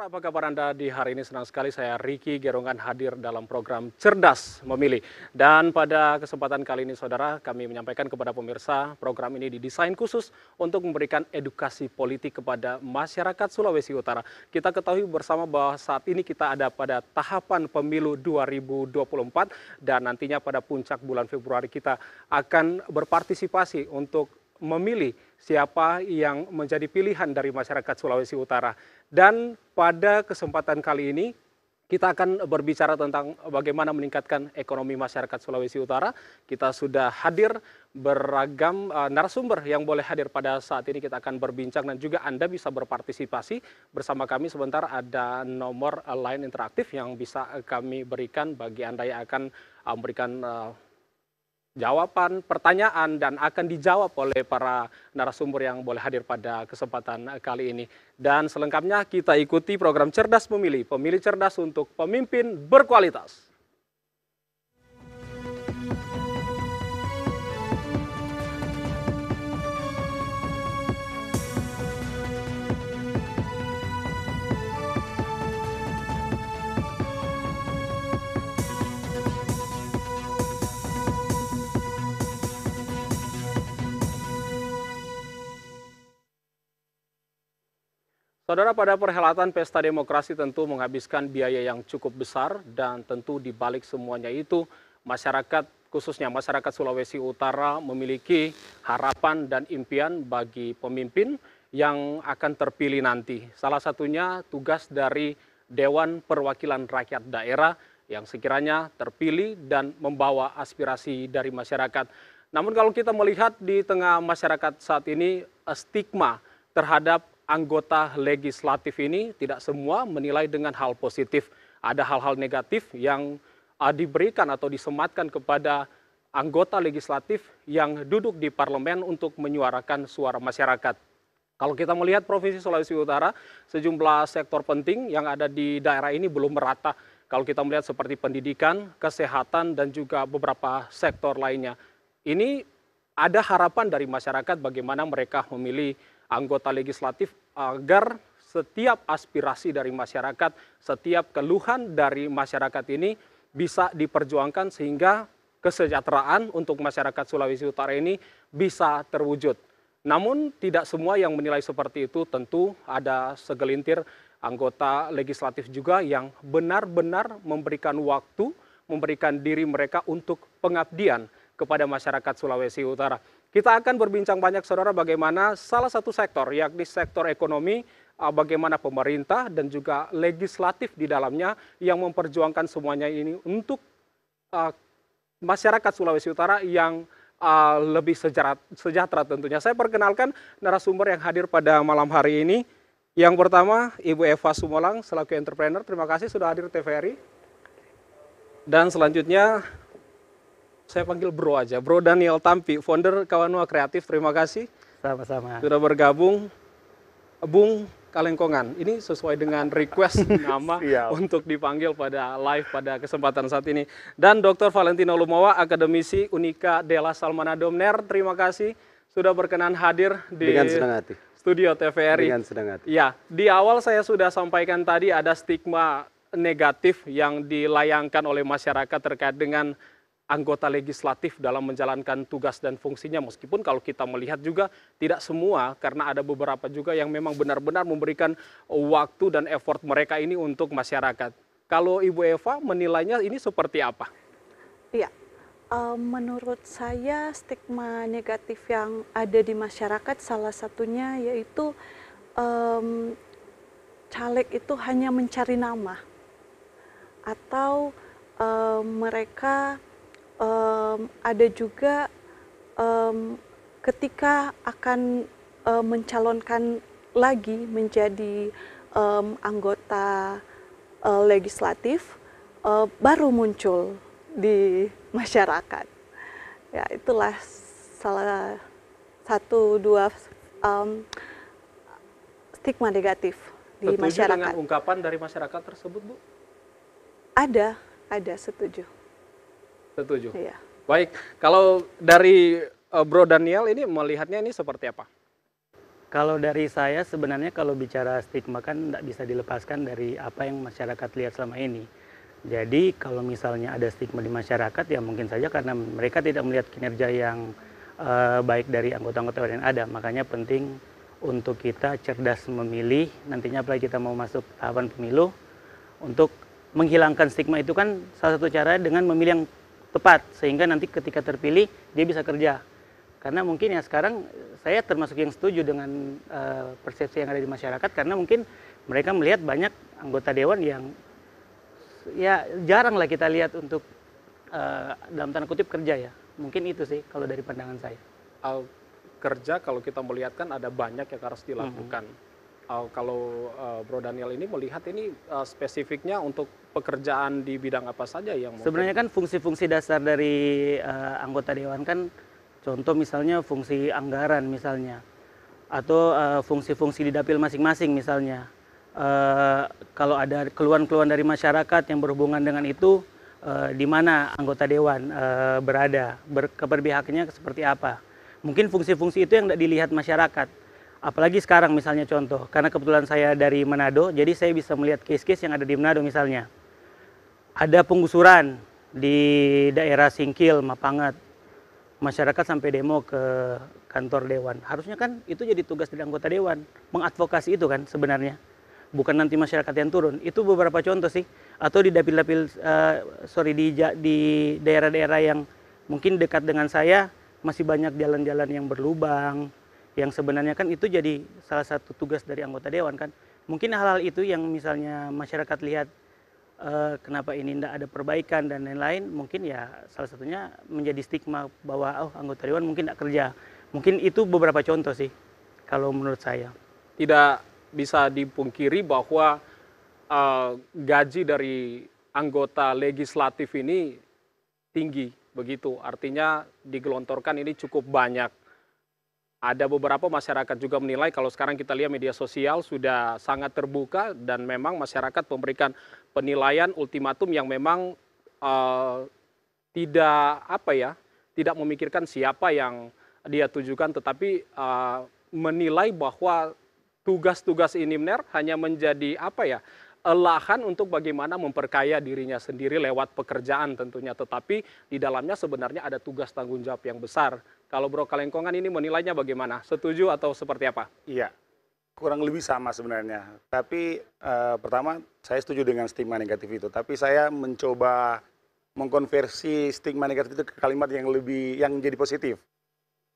Saudara, apa kabar Anda di hari ini? Senang sekali saya Ricky Gerongan hadir dalam program Cerdas Memilih. Dan pada kesempatan kali ini saudara, kami menyampaikan kepada pemirsa program ini didesain khusus untuk memberikan edukasi politik kepada masyarakat Sulawesi Utara. Kita ketahui bersama bahwa saat ini kita ada pada tahapan pemilu 2024 dan nantinya pada puncak bulan Februari kita akan berpartisipasi untuk memilih siapa yang menjadi pilihan dari masyarakat Sulawesi Utara. Dan pada kesempatan kali ini kita akan berbicara tentang bagaimana meningkatkan ekonomi masyarakat Sulawesi Utara. Kita sudah hadir beragam narasumber yang boleh hadir pada saat ini. Kita akan berbincang dan juga Anda bisa berpartisipasi bersama kami. Sebentar ada nomor line interaktif yang bisa kami berikan bagi Anda yang akan memberikan jawaban, pertanyaan, dan akan dijawab oleh para narasumber yang boleh hadir pada kesempatan kali ini. Dan selengkapnya kita ikuti program Cerdas Memilih, pemilih cerdas untuk pemimpin berkualitas. Saudara, pada perhelatan Pesta Demokrasi tentu menghabiskan biaya yang cukup besar dan tentu di balik semuanya itu masyarakat, khususnya masyarakat Sulawesi Utara memiliki harapan dan impian bagi pemimpin yang akan terpilih nanti. Salah satunya tugas dari Dewan Perwakilan Rakyat Daerah yang sekiranya terpilih dan membawa aspirasi dari masyarakat. Namun kalau kita melihat di tengah masyarakat saat ini, stigma terhadap anggota legislatif ini tidak semua menilai dengan hal positif. Ada hal-hal negatif yang diberikan atau disematkan kepada anggota legislatif yang duduk di parlemen untuk menyuarakan suara masyarakat. Kalau kita melihat Provinsi Sulawesi Utara, sejumlah sektor penting yang ada di daerah ini belum merata. Kalau kita melihat seperti pendidikan, kesehatan, dan juga beberapa sektor lainnya. Ini ada harapan dari masyarakat bagaimana mereka memilih anggota legislatif agar setiap aspirasi dari masyarakat, setiap keluhan dari masyarakat ini bisa diperjuangkan sehingga kesejahteraan untuk masyarakat Sulawesi Utara ini bisa terwujud. Namun tidak semua yang menilai seperti itu, tentu ada segelintir anggota legislatif juga yang benar-benar memberikan waktu, memberikan diri mereka untuk pengabdian kepada masyarakat Sulawesi Utara. Kita akan berbincang banyak saudara bagaimana salah satu sektor yakni sektor ekonomi, bagaimana pemerintah dan juga legislatif di dalamnya yang memperjuangkan semuanya ini untuk masyarakat Sulawesi Utara yang lebih sejahtera tentunya. Saya perkenalkan narasumber yang hadir pada malam hari ini. Yang pertama Ibu Eva Sumolang selaku entrepreneur, terima kasih sudah hadir TVRI. Dan selanjutnya saya panggil Bro aja, Bro Daniel Tampi, founder Kawanua Kreatif. Terima kasih. Sama-sama. Sudah bergabung. Bung Kalengkongan, ini sesuai dengan request nama untuk dipanggil pada live pada kesempatan saat ini. Dan Dr. Valentino Lumawa, akademisi Unika Della Salmana Domner. Terima kasih sudah berkenan hadir di studio TVRI. Dengan senang hati. Ya, di awal saya sudah sampaikan tadi ada stigma negatif yang dilayangkan oleh masyarakat terkait dengan anggota legislatif dalam menjalankan tugas dan fungsinya, meskipun kalau kita melihat juga tidak semua, karena ada beberapa juga yang memang benar-benar memberikan waktu dan effort mereka ini untuk masyarakat. Kalau Ibu Eva menilainya ini seperti apa? Iya, menurut saya stigma negatif yang ada di masyarakat salah satunya yaitu caleg itu hanya mencari nama atau mereka ada juga ketika akan mencalonkan lagi menjadi anggota legislatif baru muncul di masyarakat. Ya, itulah salah satu dua stigma negatif di masyarakat. Setuju dengan ungkapan dari masyarakat tersebut, Bu? Ada setuju. Setuju. Iya. Baik, kalau dari Bro Daniel ini melihatnya ini seperti apa? Kalau dari saya sebenarnya kalau bicara stigma kan tidak bisa dilepaskan dari apa yang masyarakat lihat selama ini. Jadi kalau misalnya ada stigma di masyarakat ya mungkin saja karena mereka tidak melihat kinerja yang baik dari anggota-anggota yang ada. Makanya penting untuk kita cerdas memilih, nantinya apalagi kita mau masuk tahapan pemilu, untuk menghilangkan stigma itu kan salah satu cara dengan memilih yang tepat. Sehingga nanti ketika terpilih dia bisa kerja. Karena mungkin ya sekarang saya termasuk yang setuju dengan persepsi yang ada di masyarakat karena mungkin mereka melihat banyak anggota dewan yang ya jarang lah kita lihat untuk dalam tanda kutip kerja ya. Mungkin itu sih kalau dari pandangan saya. Kerja kalau kita melihat kan ada banyak yang harus dilakukan. Kalau Bro Daniel ini melihat ini spesifiknya untuk pekerjaan di bidang apa saja yang mungkin? Sebenarnya kan fungsi-fungsi dasar dari anggota dewan kan contoh misalnya fungsi anggaran misalnya, atau fungsi-fungsi di dapil masing-masing misalnya. Kalau ada keluhan-keluhan dari masyarakat yang berhubungan dengan itu, di mana anggota dewan berada, keberpihakannya seperti apa. Mungkin fungsi-fungsi itu yang tidak dilihat masyarakat. Apalagi sekarang misalnya contoh, karena kebetulan saya dari Manado, jadi saya bisa melihat case-case yang ada di Manado misalnya. Ada penggusuran di daerah Singkil, Mapangat. Masyarakat sampai demo ke kantor dewan. Harusnya kan itu jadi tugas dari anggota dewan, mengadvokasi itu kan sebenarnya. Bukan nanti masyarakat yang turun. Itu beberapa contoh sih. Atau di dapil-dapil, di daerah-daerah yang mungkin dekat dengan saya, masih banyak jalan-jalan yang berlubang, yang sebenarnya kan itu jadi salah satu tugas dari anggota dewan kan. Mungkin hal-hal itu yang misalnya masyarakat lihat kenapa ini tidak ada perbaikan dan lain-lain, mungkin ya salah satunya menjadi stigma bahwa anggota dewan mungkin tidak kerja. Mungkin itu beberapa contoh sih kalau menurut saya. Tidak bisa dipungkiri bahwa gaji dari anggota legislatif ini tinggi begitu. Artinya digelontorkan ini cukup banyak. Ada beberapa masyarakat juga menilai kalau sekarang kita lihat media sosial sudah sangat terbuka dan memang masyarakat memberikan penilaian ultimatum yang memang tidak memikirkan siapa yang dia tujukan, tetapi menilai bahwa tugas-tugas ini hanya menjadi lahan untuk bagaimana memperkaya dirinya sendiri lewat pekerjaan tentunya, tetapi di dalamnya sebenarnya ada tugas tanggung jawab yang besar. Kalau Bro Kalengkongan ini menilainya bagaimana? Setuju atau seperti apa? Iya, kurang lebih sama sebenarnya. Tapi pertama saya setuju dengan stigma negatif itu, tapi saya mencoba mengkonversi stigma negatif itu ke kalimat yang jadi positif.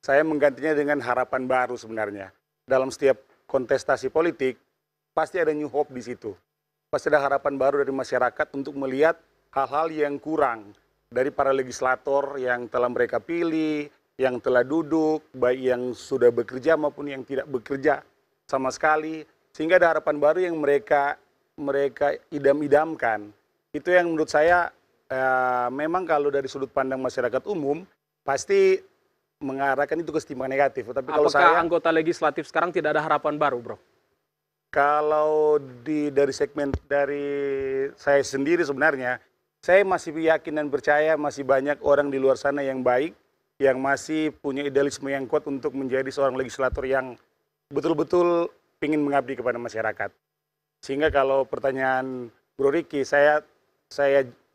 Saya menggantinya dengan harapan baru sebenarnya. Dalam setiap kontestasi politik pasti ada new hope di situ. Pasti ada harapan baru dari masyarakat untuk melihat hal-hal yang kurang dari para legislator yang telah mereka pilih, yang telah duduk, baik yang sudah bekerja maupun yang tidak bekerja sama sekali, sehingga ada harapan baru yang mereka idam-idamkan. Itu yang menurut saya memang kalau dari sudut pandang masyarakat umum pasti mengarahkan itu ke stigma negatif. Tapi kalau apakah anggota legislatif sekarang tidak ada harapan baru, Bro? Kalau dari segmen dari saya sendiri sebenarnya, saya masih yakin dan percaya masih banyak orang di luar sana yang baik, yang masih punya idealisme yang kuat untuk menjadi seorang legislator yang betul-betul ingin mengabdi kepada masyarakat. Sehingga kalau pertanyaan Bro Riki, saya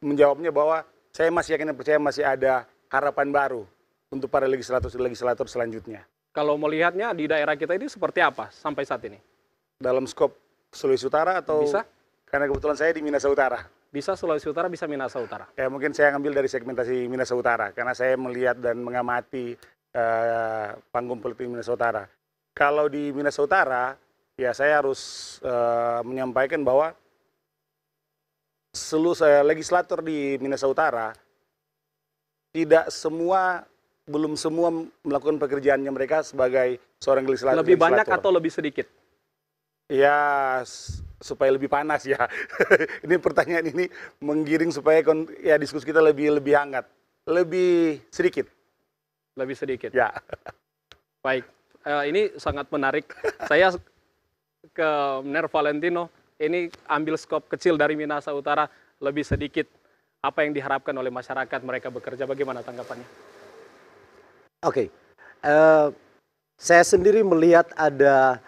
menjawabnya bahwa saya masih yakin dan percaya masih ada harapan baru untuk para legislator selanjutnya. Kalau melihatnya di daerah kita ini seperti apa sampai saat ini? Dalam skop Sulawesi Utara atau? Bisa? Karena kebetulan saya di Minahasa Utara. Bisa Sulawesi Utara, bisa Minahasa Utara. Ya mungkin saya ambil dari segmentasi Minahasa Utara, karena saya melihat dan mengamati panggung politik Minahasa Utara. Kalau di Minahasa Utara, ya saya harus menyampaikan bahwa seluruh legislator di Minahasa Utara, belum semua melakukan pekerjaannya mereka sebagai seorang legislator. Lebih banyak atau lebih sedikit? Ya, supaya lebih panas ya. Ini pertanyaan ini menggiring supaya diskusi kita lebih hangat. Lebih sedikit. Lebih sedikit. Ya. Baik, ini sangat menarik. Saya ke Ner Valentino, ini ambil skop kecil dari Minahasa Utara, lebih sedikit. Apa yang diharapkan oleh masyarakat mereka bekerja, bagaimana tanggapannya? Oke. Saya sendiri melihat ada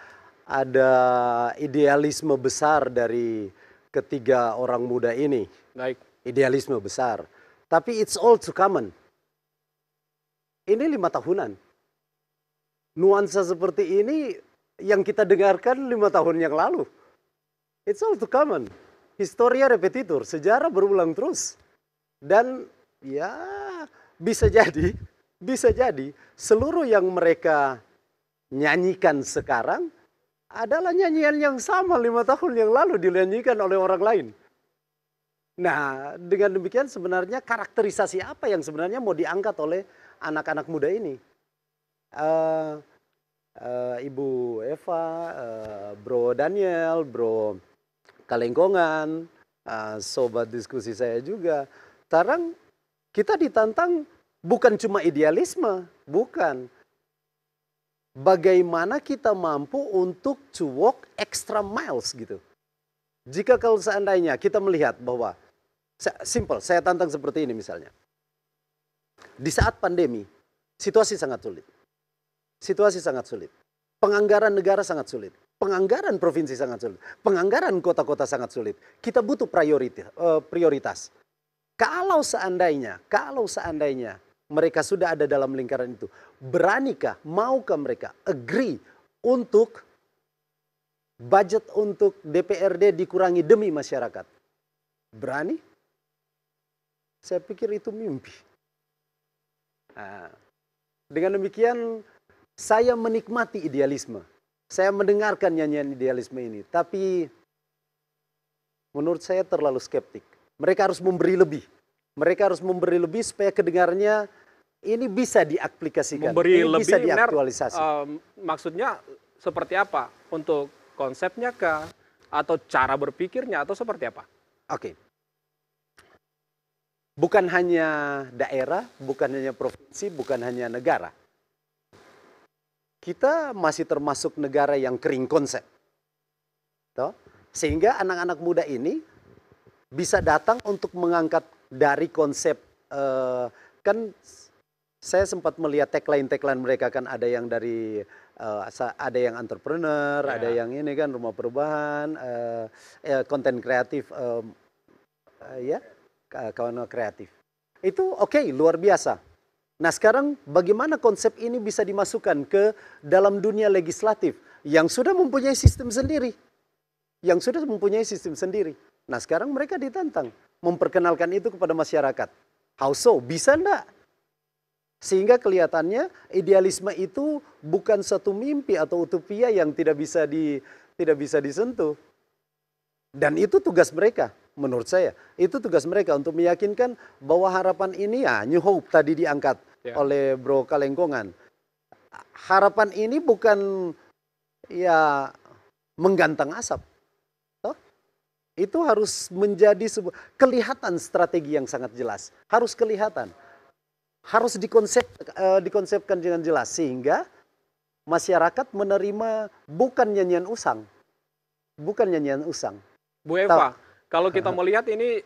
idealisme besar dari ketiga orang muda ini. Baik. Idealisme besar. Tapi it's all too common. Ini 5 tahunan. Nuansa seperti ini yang kita dengarkan 5 tahun yang lalu. It's all too common. Historia repetitur, sejarah berulang terus. Dan ya bisa jadi seluruh yang mereka nyanyikan sekarang adalah nyanyian yang sama 5 tahun yang lalu dinyanyikan oleh orang lain. Nah, dengan demikian sebenarnya karakterisasi apa yang sebenarnya mau diangkat oleh anak-anak muda ini? Ibu Eva, Bro Daniel, Bro Kalengkongan, sobat diskusi saya juga. Sekarang kita ditantang bukan cuma idealisme, bukan. Bagaimana kita mampu untuk to walk extra miles gitu. Jika kalau seandainya kita melihat bahwa, simple, saya tantang seperti ini misalnya. Di saat pandemi, situasi sangat sulit. Situasi sangat sulit. Penganggaran negara sangat sulit. Penganggaran provinsi sangat sulit. Penganggaran kota-kota sangat sulit. Kita butuh prioritas. Kalau seandainya mereka sudah ada dalam lingkaran itu, beranikah, maukah mereka agree untuk budget untuk DPRD dikurangi demi masyarakat? Berani? Saya pikir itu mimpi. Nah, dengan demikian saya menikmati idealisme. Saya mendengarkan nyanyian idealisme ini. Tapi menurut saya terlalu skeptik. Mereka harus memberi lebih. Mereka harus memberi lebih supaya kedengarannya ini bisa diaplikasikan. Memberi ini lebih, bisa diaktualisasi. Maksudnya seperti apa? Untuk konsepnya kah? Atau cara berpikirnya? Atau seperti apa? Oke. Bukan hanya daerah, bukan hanya provinsi, bukan hanya negara. Kita masih termasuk negara yang kering konsep. Toh? Sehingga anak-anak muda ini bisa datang untuk mengangkat dari konsep, kan saya sempat melihat tagline mereka kan ada yang dari, ada yang entrepreneur, ada yang ini kan rumah perubahan, konten kreatif, ya kawan kreatif. Itu oke, luar biasa. Nah sekarang bagaimana konsep ini bisa dimasukkan ke dalam dunia legislatif yang sudah mempunyai sistem sendiri. Yang sudah mempunyai sistem sendiri. Nah sekarang mereka ditantang memperkenalkan itu kepada masyarakat. How so? Bisa enggak? Sehingga kelihatannya idealisme itu bukan satu mimpi atau utopia yang tidak bisa disentuh. Dan itu tugas mereka. Menurut saya, itu tugas mereka untuk meyakinkan bahwa harapan ini ya New Hope tadi diangkat oleh Bro Kalengkongan. Harapan ini bukan ya menggantang asap. Toh? Itu harus menjadi sebuah kelihatan strategi yang sangat jelas. Harus kelihatan. Harus dikonsepkan dengan jelas sehingga masyarakat menerima bukan nyanyian usang. Bukan nyanyian usang. Bu Eva, kalau kita melihat ini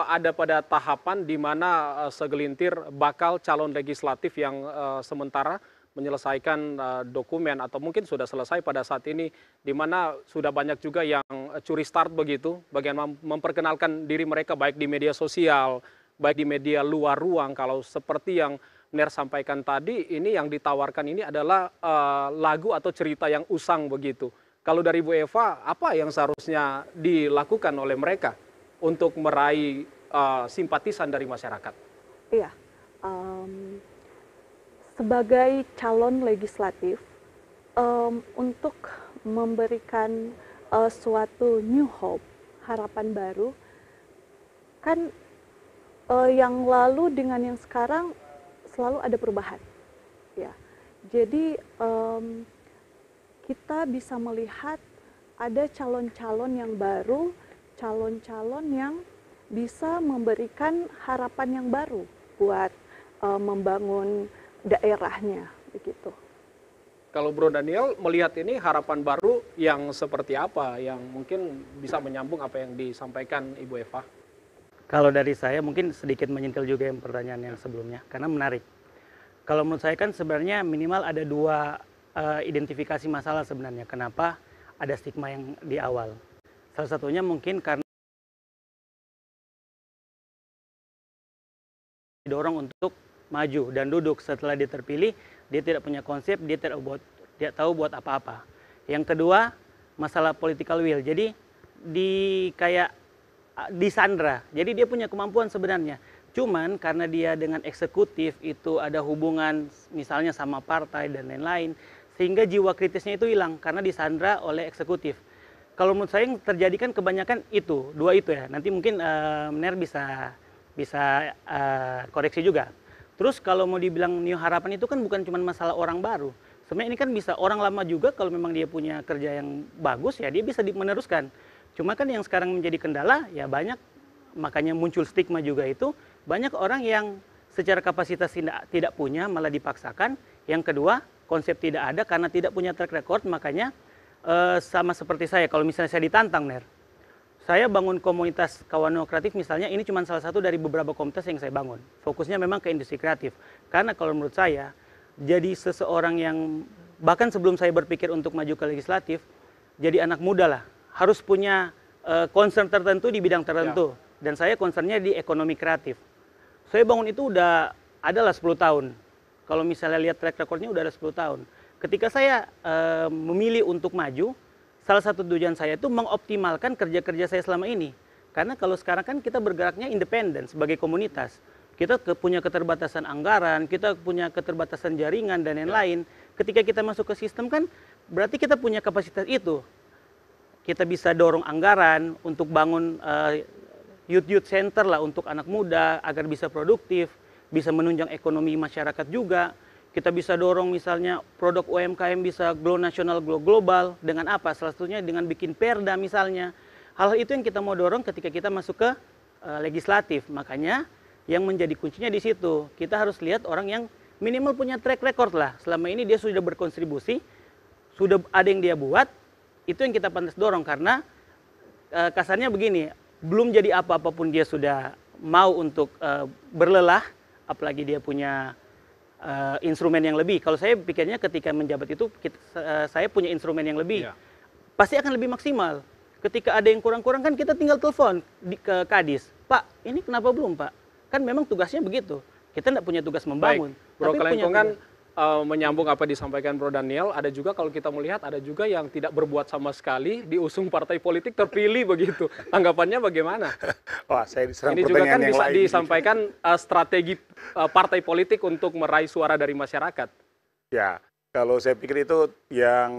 ada pada tahapan di mana segelintir bakal calon legislatif yang sementara menyelesaikan dokumen atau mungkin sudah selesai pada saat ini, di mana sudah banyak juga yang curi start begitu, bagian memperkenalkan diri mereka baik di media sosial, baik di media luar ruang. Kalau seperti yang Ner sampaikan tadi, ini yang ditawarkan ini adalah lagu atau cerita yang usang begitu. Kalau dari Bu Eva, apa yang seharusnya dilakukan oleh mereka untuk meraih simpatisan dari masyarakat? Iya, sebagai calon legislatif, untuk memberikan suatu new hope, harapan baru, kan yang lalu dengan yang sekarang selalu ada perubahan. Ya, jadi kita bisa melihat ada calon-calon yang baru, calon-calon yang bisa memberikan harapan yang baru buat membangun daerahnya, begitu. Kalau Bro Daniel melihat ini harapan baru yang seperti apa, yang mungkin bisa menyambung apa yang disampaikan Ibu Eva? Kalau dari saya mungkin sedikit menyentil juga yang pertanyaan yang sebelumnya, karena menarik. Kalau menurut saya kan sebenarnya minimal ada identifikasi masalah sebenarnya. Kenapa ada stigma yang di awal? Salah satunya mungkin karena didorong untuk maju dan duduk. Setelah dia terpilih, dia tidak punya konsep, dia tidak tahu buat apa-apa. Yang kedua, masalah political will. Jadi kayak disandra. Jadi dia punya kemampuan sebenarnya. Cuman karena dia dengan eksekutif itu ada hubungan misalnya sama partai dan lain-lain, sehingga jiwa kritisnya itu hilang karena disandra oleh eksekutif. Kalau menurut saya yang terjadi kan kebanyakan itu, dua itu ya. Nanti mungkin Mener bisa koreksi juga. Terus kalau mau dibilang New Harapan itu kan bukan cuma masalah orang baru. Sebenarnya ini kan bisa orang lama juga kalau memang dia punya kerja yang bagus ya dia bisa meneruskan. Cuma kan yang sekarang menjadi kendala ya banyak, makanya muncul stigma juga itu, banyak orang yang secara kapasitas tidak punya malah dipaksakan. Yang kedua, konsep tidak ada karena tidak punya track record, makanya sama seperti saya, kalau misalnya saya ditantang, Ner, saya bangun komunitas kawan kreatif misalnya, ini cuma salah satu dari beberapa komunitas yang saya bangun. Fokusnya memang ke industri kreatif. Karena kalau menurut saya, jadi seseorang yang, bahkan sebelum saya berpikir untuk maju ke legislatif, jadi anak muda lah, harus punya concern tertentu di bidang tertentu. Ya. Dan saya concernnya di ekonomi kreatif. Saya bangun itu udah adalah 10 tahun. Kalau misalnya lihat track recordnya udah ada 10 tahun. Ketika saya memilih untuk maju, salah satu tujuan saya itu mengoptimalkan kerja-kerja saya selama ini. Karena kalau sekarang kan kita bergeraknya independen sebagai komunitas. Kita punya keterbatasan anggaran, kita punya keterbatasan jaringan dan lain-lain. Ketika kita masuk ke sistem kan berarti kita punya kapasitas itu. Kita bisa dorong anggaran untuk bangun youth center lah untuk anak muda agar bisa produktif, bisa menunjang ekonomi masyarakat juga. Kita bisa dorong misalnya produk UMKM bisa go nasional, go global. Dengan apa? Salah satunya dengan bikin perda misalnya. Hal itu yang kita mau dorong ketika kita masuk ke legislatif. Makanya yang menjadi kuncinya di situ. Kita harus lihat orang yang minimal punya track record lah. Selama ini dia sudah berkontribusi, sudah ada yang dia buat, itu yang kita pantas dorong. Karena kasarnya begini, belum jadi apa-apa pun dia sudah mau untuk berlelah, apalagi dia punya instrumen yang lebih. Kalau saya pikirnya ketika menjabat itu saya punya instrumen yang lebih, pasti akan lebih maksimal. Ketika ada yang kurang-kurang kan kita tinggal telepon ke Kadis, Pak ini kenapa belum Pak? Kan memang tugasnya begitu. Kita tidak punya tugas membangun. Baik, Bro Kelengkongan menyambung apa disampaikan Bro Daniel, ada juga kalau kita melihat ada juga yang tidak berbuat sama sekali diusung partai politik terpilih begitu. Tanggapannya bagaimana? Wah, saya diserang ini juga kan yang bisa lain. Disampaikan strategi partai politik untuk meraih suara dari masyarakat. Ya, kalau saya pikir itu yang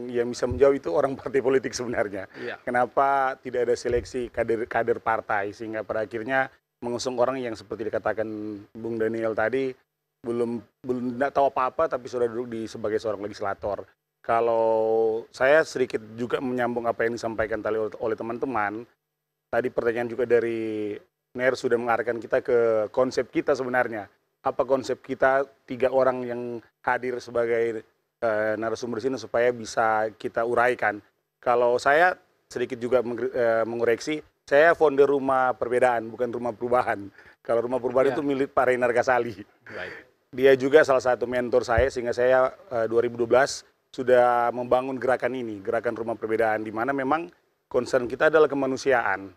bisa menjawab itu orang partai politik sebenarnya. Ya. Kenapa tidak ada seleksi kader partai sehingga pada akhirnya mengusung orang yang seperti dikatakan Bung Daniel tadi belum tidak tahu apa-apa tapi sudah duduk sebagai seorang legislator. Kalau saya sedikit juga menyambung apa yang disampaikan tadi oleh teman-teman, tadi pertanyaan juga dari Ner sudah mengarahkan kita ke konsep kita sebenarnya. Apa konsep kita 3 orang yang hadir sebagai narasumber sini supaya bisa kita uraikan. Kalau saya sedikit juga mengoreksi, saya founder Rumah Perbedaan, bukan Rumah Perubahan. Kalau Rumah Perubahan itu milik Pak Reinar Gasali. Baik. Dia juga salah satu mentor saya, sehingga saya 2012 sudah membangun gerakan ini, Gerakan Rumah Perbedaan, di mana memang concern kita adalah kemanusiaan.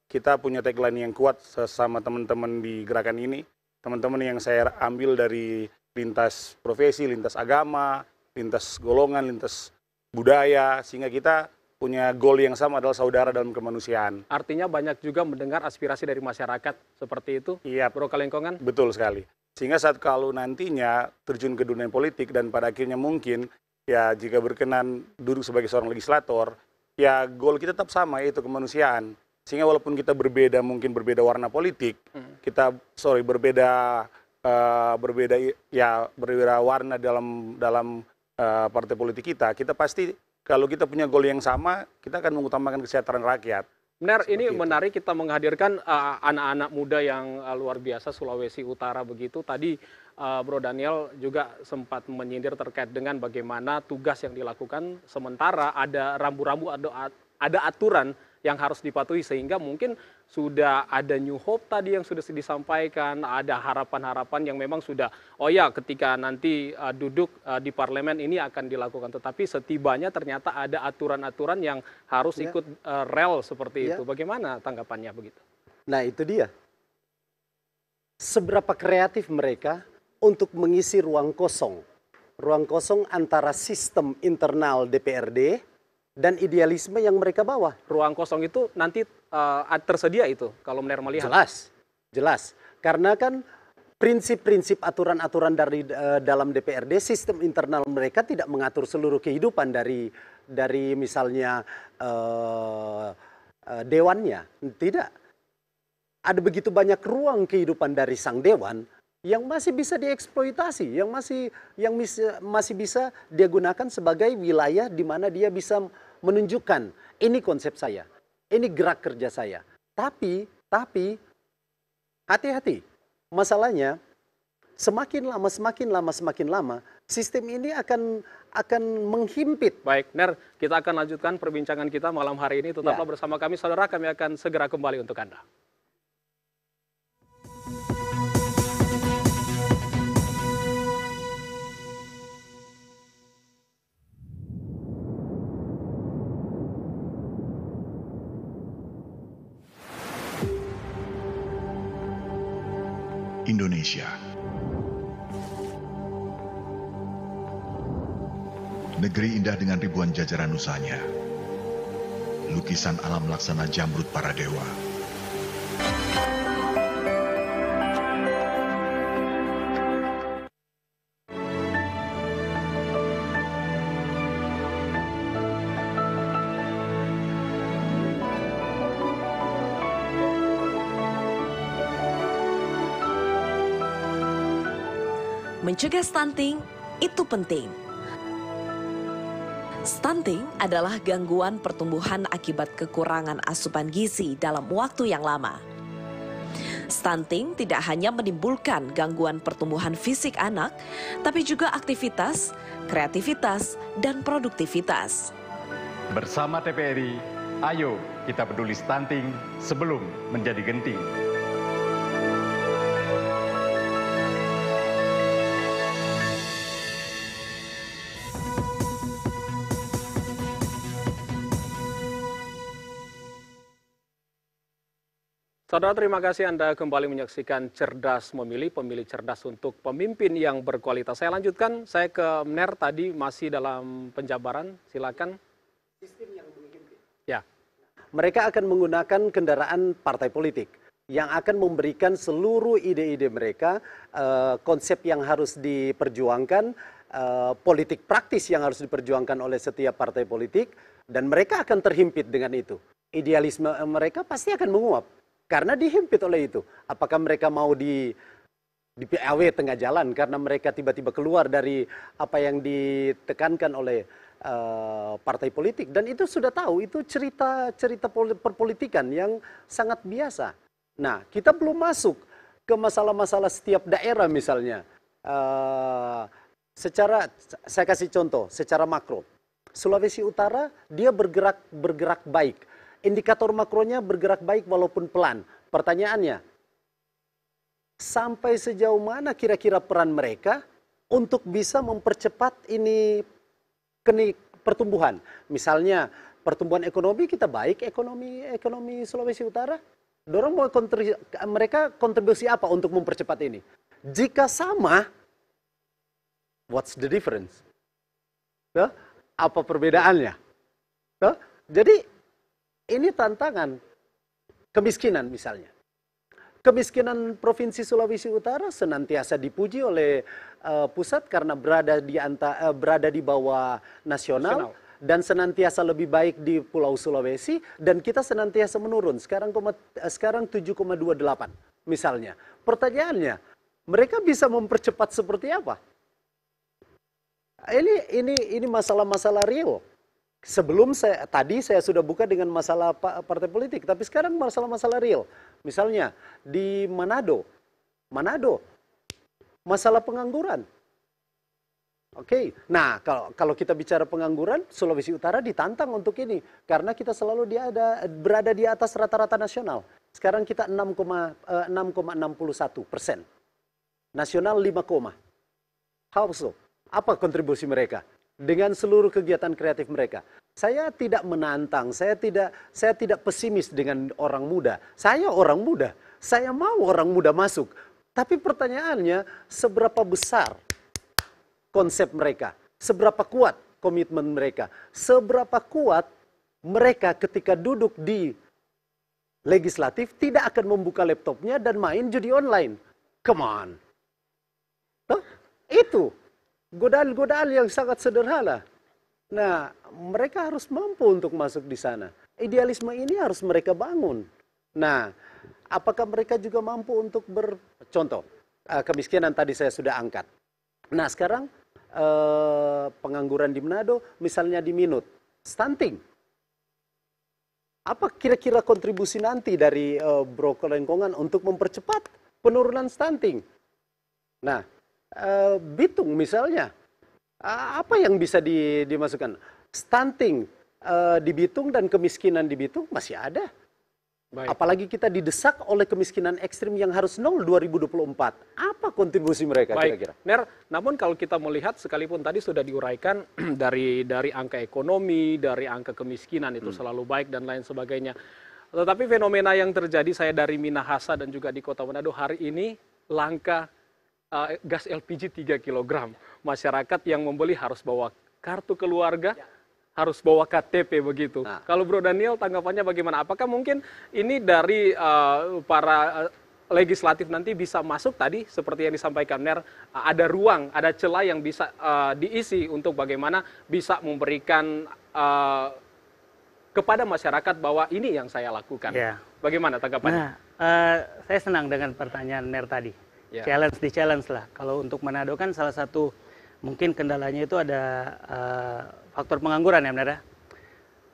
Kita punya tagline yang kuat sesama teman-teman di gerakan ini, teman-teman yang saya ambil dari lintas profesi, lintas agama, lintas golongan, lintas budaya, sehingga kita punya goal yang sama adalah saudara dalam kemanusiaan. Artinya banyak juga mendengar aspirasi dari masyarakat seperti itu, iya, Bro Kelengkongan? Betul sekali. Sehingga saat kalau nantinya terjun ke dunia politik dan pada akhirnya mungkin ya jika berkenan duduk sebagai seorang legislator, ya goal kita tetap sama, yaitu kemanusiaan. Sehingga walaupun kita berbeda, mungkin berbeda warna politik, berbeda warna dalam partai politik kita pasti kalau kita punya goal yang sama, kita akan mengutamakan kesejahteraan rakyat. Benar, ini menarik kita menghadirkan anak-anak muda yang luar biasa Sulawesi Utara begitu. Tadi Bro Daniel juga sempat menyindir terkait dengan bagaimana tugas yang dilakukan, sementara ada rambu-rambu, ada aturan yang harus dipatuhi, sehingga mungkin sudah ada new hope tadi yang sudah disampaikan, ada harapan-harapan yang memang sudah, oh ya ketika nanti duduk di parlemen ini akan dilakukan, tetapi setibanya ternyata ada aturan-aturan yang harus ikut rel seperti itu. Bagaimana tanggapannya begitu? Nah itu dia. Seberapa kreatif mereka untuk mengisi ruang kosong antara sistem internal DPRD dan idealisme yang mereka bawa. Ruang kosong itu nanti tersedia itu kalau Mner melihat? Jelas. Karena kan prinsip-prinsip aturan-aturan dari dalam DPRD, sistem internal mereka tidak mengatur seluruh kehidupan dari misalnya dewannya. Tidak. Ada begitu banyak ruang kehidupan dari sang dewan yang masih bisa dieksploitasi, yang masih bisa dia gunakan sebagai wilayah di mana dia bisa menunjukkan ini konsep saya, ini gerak kerja saya. Tapi hati-hati. Masalahnya semakin lama sistem ini akan menghimpit. Baik, Ner, kita akan lanjutkan perbincangan kita malam hari ini. Tetaplah bersama kami, saudara. Kami akan segera kembali untuk Anda. Indonesia. Negeri indah dengan ribuan jajaran nusanya. Lukisan alam laksana Jamrud para dewa. Mencegah stunting itu penting. Stunting adalah gangguan pertumbuhan akibat kekurangan asupan gizi dalam waktu yang lama. Stunting tidak hanya menimbulkan gangguan pertumbuhan fisik anak, tapi juga aktivitas, kreativitas, dan produktivitas. Bersama TPRI, ayo kita peduli stunting sebelum menjadi genting. Saudara, terima kasih Anda kembali menyaksikan Cerdas Memilih, pemilih cerdas untuk pemimpin yang berkualitas. Saya lanjutkan, saya ke Mner tadi masih dalam penjabaran, silakan. Sistem yang menghimpit. Ya. Mereka akan menggunakan kendaraan partai politik yang akan memberikan seluruh ide-ide mereka, konsep yang harus diperjuangkan, politik praktis yang harus diperjuangkan oleh setiap partai politik, dan mereka akan terhimpit dengan itu. Idealisme mereka pasti akan menguap. Karena dihimpit oleh itu. Apakah mereka mau di PAW tengah jalan karena mereka tiba-tiba keluar dari apa yang ditekankan oleh partai politik. Dan itu sudah tahu, itu cerita perpolitikan yang sangat biasa. Nah, kita belum masuk ke masalah-masalah setiap daerah misalnya. Saya kasih contoh, secara makro. Sulawesi Utara, dia bergerak baik. Indikator makronya bergerak baik walaupun pelan. Pertanyaannya, sampai sejauh mana kira-kira peran mereka untuk bisa mempercepat ini pertumbuhan? Misalnya pertumbuhan ekonomi kita baik, ekonomi Sulawesi Utara. Dorong mau mereka kontribusi apa untuk mempercepat ini? Jika sama, what's the difference? Apa perbedaannya? Jadi ini tantangan. Kemiskinan misalnya. Kemiskinan Provinsi Sulawesi Utara senantiasa dipuji oleh pusat karena berada di bawah nasional dan senantiasa lebih baik di Pulau Sulawesi, dan kita senantiasa menurun. Sekarang 7,28 misalnya. Pertanyaannya, mereka bisa mempercepat seperti apa? Ini masalah-masalah real. Sebelum tadi saya sudah buka dengan masalah partai politik, tapi sekarang masalah-masalah real. Misalnya di Manado, masalah pengangguran. Oke, nah kalau kita bicara pengangguran, Sulawesi Utara ditantang untuk ini karena kita selalu berada di atas rata-rata nasional. Sekarang kita 6,61%, nasional 5, how so? Apa kontribusi mereka dengan seluruh kegiatan kreatif mereka? Saya tidak menantang, saya tidak pesimis dengan orang muda. Saya orang muda, saya mau orang muda masuk. Tapi pertanyaannya, seberapa besar konsep mereka, seberapa kuat komitmen mereka, seberapa kuat mereka ketika duduk di legislatif tidak akan membuka laptopnya dan main judi online. Come on. Tuh, itu godaan-godaan yang sangat sederhana. Nah, mereka harus mampu untuk masuk di sana. Idealisme ini harus mereka bangun. Nah, apakah mereka juga mampu untuk contoh, kemiskinan tadi saya sudah angkat. Nah, sekarang pengangguran di Manado, misalnya di Minut, stunting. Apa kira-kira kontribusi nanti dari Bro Kelengkongan untuk mempercepat penurunan stunting? Nah, Bitung misalnya, apa yang bisa dimasukkan? Stunting di Bitung dan kemiskinan di Bitung masih ada. Baik. Apalagi kita didesak oleh kemiskinan ekstrim yang harus 0 2024. Apa kontribusi mereka kira-kira? Ner, namun kalau kita melihat sekalipun tadi sudah diuraikan dari angka ekonomi, dari angka kemiskinan itu selalu baik dan lain sebagainya. Tetapi fenomena yang terjadi saya dari Minahasa dan juga di Kota Manado hari ini langka gas LPG 3 kg. Masyarakat yang membeli harus bawa kartu keluarga, harus bawa KTP begitu. Nah. Kalau Bro Daniel tanggapannya bagaimana? Apakah mungkin ini dari para legislatif nanti bisa masuk tadi seperti yang disampaikan Ner, ada ruang, ada celah yang bisa diisi untuk bagaimana bisa memberikan kepada masyarakat bahwa ini yang saya lakukan. Ya. Bagaimana tanggapannya? Nah, saya senang dengan pertanyaan Ner tadi. Ya. Challenge lah. Kalau untuk Manado kan salah satu mungkin kendalanya itu ada faktor pengangguran ya Ner.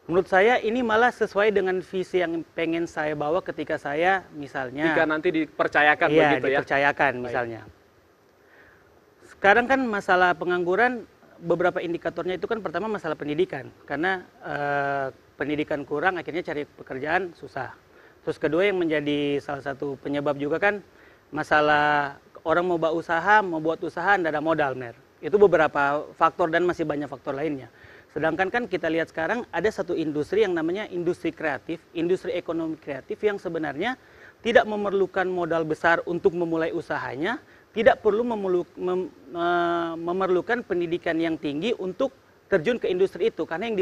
Menurut saya ini malah sesuai dengan visi yang pengen saya bawa ketika saya misalnya. Jika nanti dipercayakan iya, begitu ya? dipercayakan misalnya. Sekarang kan masalah pengangguran beberapa indikatornya itu kan pertama masalah pendidikan. Karena pendidikan kurang akhirnya cari pekerjaan susah. Terus kedua yang menjadi salah satu penyebab juga kan masalah orang mau buat usaha tidak ada modal, Mer. Itu beberapa faktor dan masih banyak faktor lainnya. Sedangkan kan kita lihat sekarang ada satu industri yang namanya industri kreatif, industri ekonomi kreatif yang sebenarnya tidak memerlukan modal besar untuk memulai usahanya, tidak perlu memerlukan pendidikan yang tinggi untuk terjun ke industri itu. Karena yang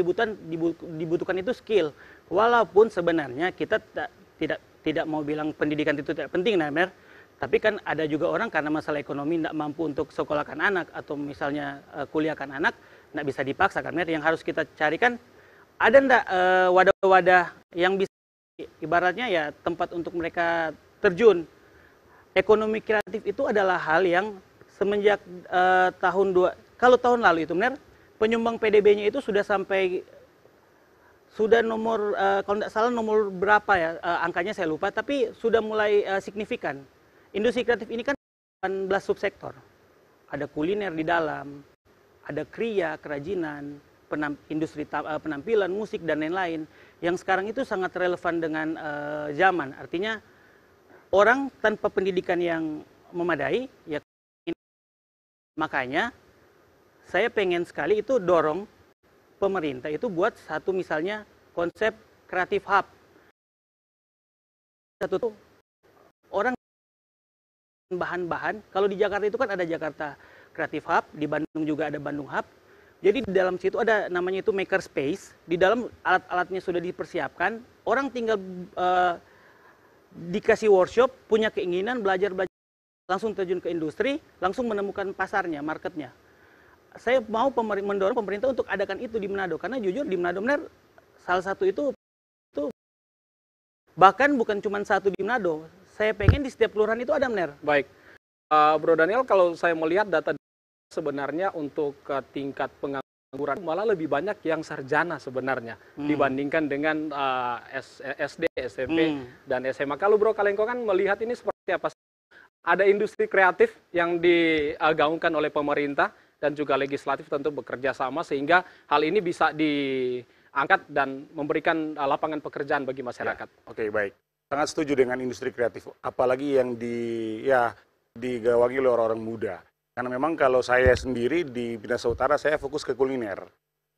dibutuhkan itu skill. Walaupun sebenarnya kita tidak mau bilang pendidikan itu tidak penting, nah, Mer. Tapi kan ada juga orang karena masalah ekonomi tidak mampu untuk sekolahkan anak atau misalnya kuliahkan anak, tidak bisa dipaksa kan, Mer. Yang harus kita carikan ada enggak wadah-wadah yang bisa ibaratnya ya tempat untuk mereka terjun. Ekonomi kreatif itu adalah hal yang semenjak kalau tahun lalu itu, Mer, penyumbang PDB-nya itu sudah nomor kalau tidak salah nomor berapa ya angkanya saya lupa, tapi sudah mulai signifikan. Industri kreatif ini kan 18 subsektor. Ada kuliner di dalam, ada kriya, kerajinan, industri penampilan, musik, dan lain-lain. Yang sekarang itu sangat relevan dengan zaman. Artinya orang tanpa pendidikan yang memadai, ya makanya saya pengen sekali itu dorong pemerintah itu buat satu misalnya konsep kreatif hub. Satu tuh orang bahan-bahan, kalau di Jakarta itu kan ada Jakarta Creative Hub, di Bandung juga ada Bandung Hub. Jadi di dalam situ ada namanya itu maker space, di dalam alat-alatnya sudah dipersiapkan, orang tinggal dikasih workshop, punya keinginan belajar langsung terjun ke industri, langsung menemukan pasarnya, marketnya. Saya mau mendorong pemerintah untuk adakan itu di Manado, karena jujur di Manado benar salah satu itu bahkan bukan cuma satu di Manado. Saya pengen di setiap kelurahan itu ada, Mener. Baik. Bro Daniel, kalau saya melihat data sebenarnya untuk tingkat pengangguran malah lebih banyak yang sarjana sebenarnya dibandingkan dengan SD, SMP, dan SMA. Kalau Bro Kelengkongan melihat ini seperti apa? Ada industri kreatif yang digaungkan oleh pemerintah dan juga legislatif tentu bekerja sama sehingga hal ini bisa diangkat dan memberikan lapangan pekerjaan bagi masyarakat. Ya, oke, baik. Sangat setuju dengan industri kreatif, apalagi yang digawangi oleh orang-orang muda. Karena memang kalau saya sendiri di Bidasa Utara, saya fokus ke kuliner.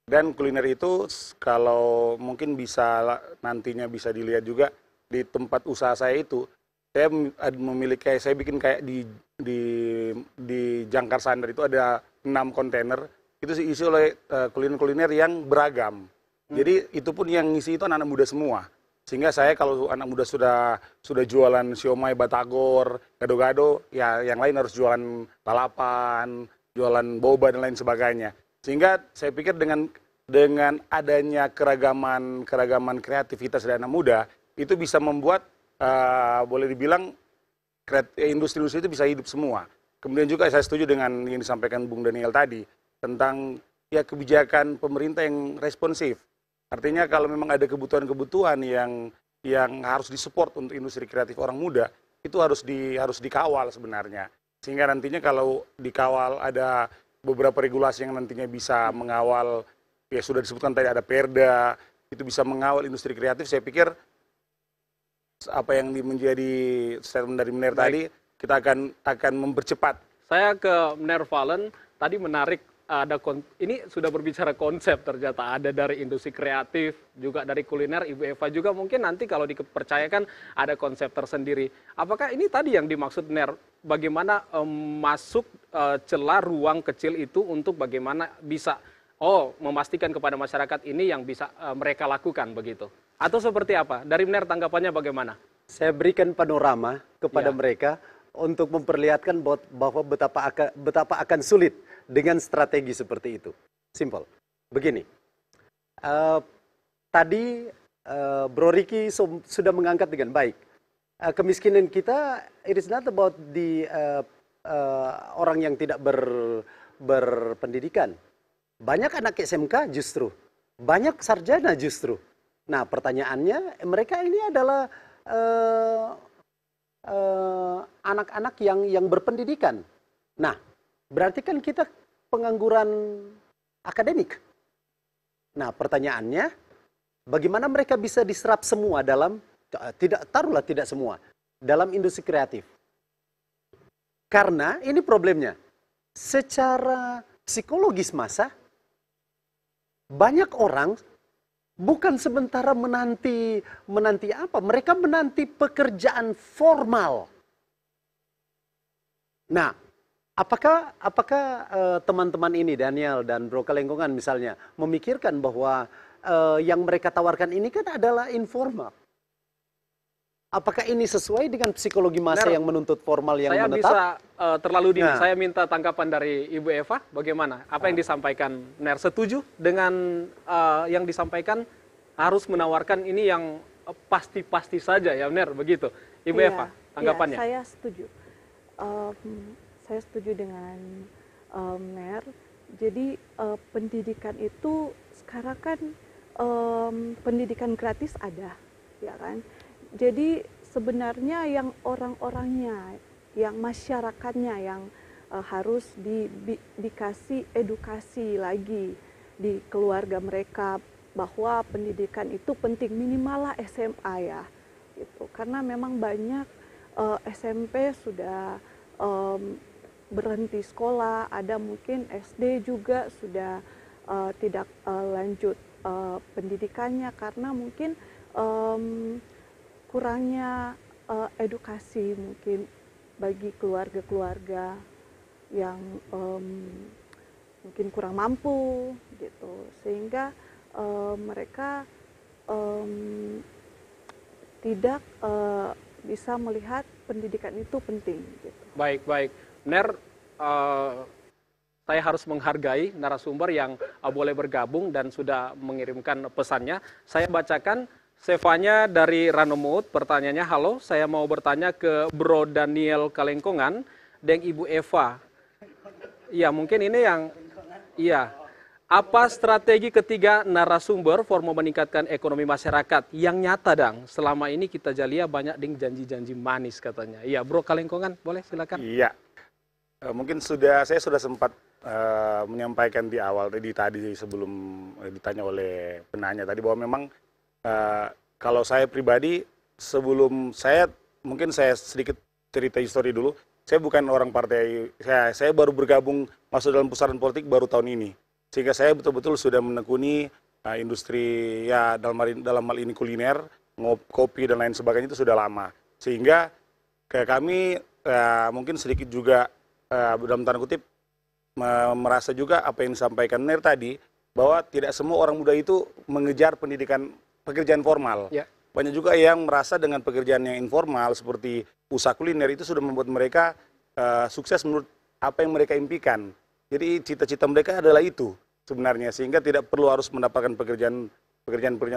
Dan kuliner itu kalau mungkin bisa nantinya bisa dilihat juga di tempat usaha saya itu, saya memiliki, saya bikin kayak di Jangkar Sandar itu ada 6 kontainer, itu diisi oleh kuliner-kuliner yang beragam. Jadi itu pun yang ngisi itu anak-anak muda semua. Sehingga saya kalau anak muda sudah jualan siomay, batagor, gado-gado, ya yang lain harus jualan lalapan, jualan boba dan lain sebagainya. Sehingga saya pikir dengan adanya keragaman kreativitas dari anak muda itu bisa membuat boleh dibilang industri-industri itu bisa hidup semua. Kemudian juga saya setuju dengan yang disampaikan Bung Daniel tadi tentang ya kebijakan pemerintah yang responsif. Artinya kalau memang ada kebutuhan-kebutuhan yang harus disupport untuk industri kreatif orang muda, itu harus dikawal sebenarnya. Sehingga nantinya kalau dikawal ada beberapa regulasi yang nantinya bisa mengawal, ya sudah disebutkan tadi ada Perda, itu bisa mengawal industri kreatif, saya pikir apa yang menjadi statement dari Mener tadi, kita akan mempercepat. Saya ke Mener Valen, tadi menarik. Ini sudah berbicara konsep ternyata ada dari industri kreatif juga dari kuliner. Ibu Eva juga mungkin nanti kalau dipercayakan ada konsep tersendiri. Apakah ini tadi yang dimaksud Ner, bagaimana masuk celah ruang kecil itu untuk bagaimana bisa memastikan kepada masyarakat ini yang bisa mereka lakukan begitu, atau seperti apa? Dari Ner tanggapannya bagaimana? Saya berikan panorama kepada mereka untuk memperlihatkan bahwa betapa akan sulit dengan strategi seperti itu. Simple. Begini, tadi Bro Riki sudah mengangkat dengan baik. Kemiskinan kita, it is not about the orang yang tidak berpendidikan. Banyak anak SMK justru, banyak sarjana justru. Nah pertanyaannya, mereka ini adalah anak-anak yang berpendidikan. Nah, berarti kan kita pengangguran akademik. Nah, pertanyaannya, bagaimana mereka bisa diserap semua dalam, tidak semua, dalam industri kreatif? Karena ini problemnya, secara psikologis masa, banyak orang bukan sementara menanti apa, mereka menanti pekerjaan formal. Nah, apakah teman-teman ini, Daniel dan Bro Kalengkongan misalnya, memikirkan bahwa yang mereka tawarkan ini kan adalah informal? Apakah ini sesuai dengan psikologi masa yang menuntut formal yang menetap? Saya bisa terlalu dini. Saya minta tanggapan dari Ibu Eva, bagaimana? Apa yang disampaikan Ner? Setuju dengan yang disampaikan harus menawarkan ini yang pasti-pasti saja ya Ner, begitu? Ibu Eva, tanggapannya? Saya setuju. Saya setuju dengan Ner. Jadi pendidikan itu sekarang kan pendidikan gratis ada, ya kan? Jadi sebenarnya yang orang-orangnya, yang masyarakatnya yang harus dikasih edukasi lagi di keluarga mereka bahwa pendidikan itu penting, minimal lah SMA ya, gitu. Karena memang banyak SMP sudah berhenti sekolah, ada mungkin SD juga sudah tidak lanjut pendidikannya karena mungkin kurangnya edukasi mungkin bagi keluarga-keluarga yang mungkin kurang mampu gitu, sehingga mereka tidak bisa melihat pendidikan itu penting gitu. Baik. Ner, saya harus menghargai narasumber yang boleh bergabung dan sudah mengirimkan pesannya. Saya bacakan. Sevanya dari Ranomut, pertanyaannya, halo, saya mau bertanya ke Bro Daniel Kalengkongan dan Ibu Eva. Iya, mungkin ini yang, apa strategi ketiga narasumber for meningkatkan ekonomi masyarakat yang nyata, Dang? Selama ini kita jalia banyak ding janji-janji manis katanya. Iya, Bro Kalengkongan, boleh silakan. Iya, mungkin saya sudah sempat menyampaikan di awal tadi sebelum ditanya oleh penanya tadi bahwa memang kalau saya pribadi sebelum mungkin saya sedikit cerita histori dulu. Saya bukan orang partai, saya baru bergabung masuk dalam pusaran politik baru tahun ini. Sehingga saya betul-betul sudah menekuni industri ya dalam hal ini kuliner, kopi dan lain sebagainya itu sudah lama. Sehingga kami mungkin sedikit juga dalam tanda kutip merasa juga apa yang disampaikan Ner tadi bahwa tidak semua orang muda itu mengejar pekerjaan formal. Ya. Banyak juga yang merasa dengan pekerjaan yang informal seperti usaha kuliner itu sudah membuat mereka sukses menurut apa yang mereka impikan. Jadi cita-cita mereka adalah itu sebenarnya, sehingga tidak perlu harus mendapatkan pekerjaan